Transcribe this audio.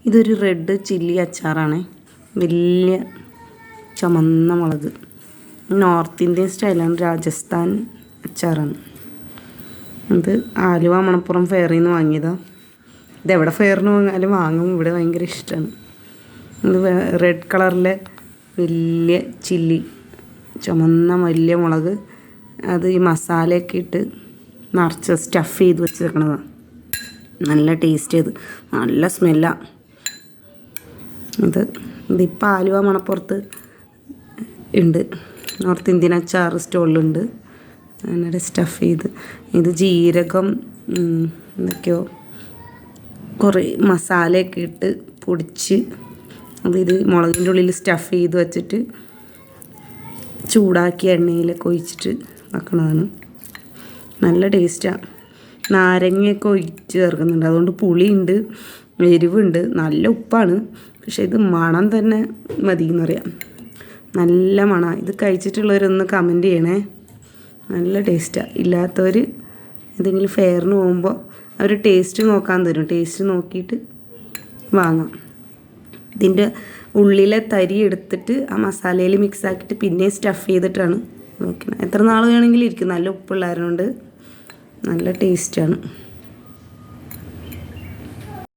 ഇതൊരു red chilli അച്ചാറാണ്. വലിയ ചുമന്ന മുളക്. നോർത്ത് ഇന്ത്യൻ സ്റ്റൈലാണ്, രാജസ്ഥാൻ അച്ചാറാണ്. ഇത് ആലുവ മണപ്പുറം ഫെയറിൽ നിന്ന് വാങ്ങിയതാണ്. ഇതെവിടെ ഫെയറിന് വാങ്ങിയാലും വാങ്ങും, ഇവിടെ ഭയങ്കര ഇഷ്ടമാണ്. ഇത് റെഡ് കളറിലെ വലിയ ചില്ലി, ചുമന്ന വലിയ മുളക്. അത് ഈ മസാലയൊക്കെ ഇട്ട് നിറച്ച് സ്റ്റഫ് ചെയ്ത് വെച്ചേക്കണതാണ്. നല്ല ടേസ്റ്റ് ചെയ്ത്, നല്ല സ്മെല്ലാണ്. ഇതിപ്പോൾ ആലുവ മണപ്പുറത്ത് ഉണ്ട്, നോർത്ത് ഇന്ത്യൻ അച്ചാർ സ്റ്റോളിലുണ്ട്. അങ്ങനെ സ്റ്റഫ് ചെയ്ത്, ഇത് ജീരകം എന്തൊക്കെയോ കുറേ മസാലയൊക്കെ ഇട്ട് പൊടിച്ച് ഇത് മുളകിൻ്റെ ഉള്ളിൽ സ്റ്റഫ് ചെയ്ത് വെച്ചിട്ട് ചൂടാക്കി എണ്ണയിലൊക്കെ ഒഴിച്ചിട്ട് വെക്കണതാണ്. നല്ല ടേസ്റ്റാണ്. നാരങ്ങയൊക്കെ ഒഴിച്ച് ചേർക്കുന്നുണ്ട്, അതുകൊണ്ട് പുളിയുണ്ട്, എരിവുണ്ട്, നല്ല ഉപ്പാണ്. പക്ഷേ ഇത് മണം തന്നെ മതി എന്നറിയാം, നല്ല മണമാണ്. ഇത് കഴിച്ചിട്ടുള്ളവരൊന്ന് കമൻറ്റ് ചെയ്യണേ. നല്ല ടേസ്റ്റാണ്. ഇല്ലാത്തവർ ഏതെങ്കിലും ഫെയറിന് പോകുമ്പോൾ അവർ ടേസ്റ്റ് നോക്കാൻ തരും, ടേസ്റ്റ് നോക്കിയിട്ട് വാങ്ങാം. ഇതിൻ്റെ ഉള്ളിലെ തരി എടുത്തിട്ട് ആ മസാലയിൽ മിക്സ് ആക്കിയിട്ട് പിന്നെ സ്റ്റഫ് ചെയ്തിട്ടാണ് നോക്കുന്നത്. എത്ര നാൾ വേണമെങ്കിലും ഇരിക്കും, നല്ല ഉപ്പുള്ളായതുകൊണ്ട് നല്ല ടേസ്റ്റാണ്.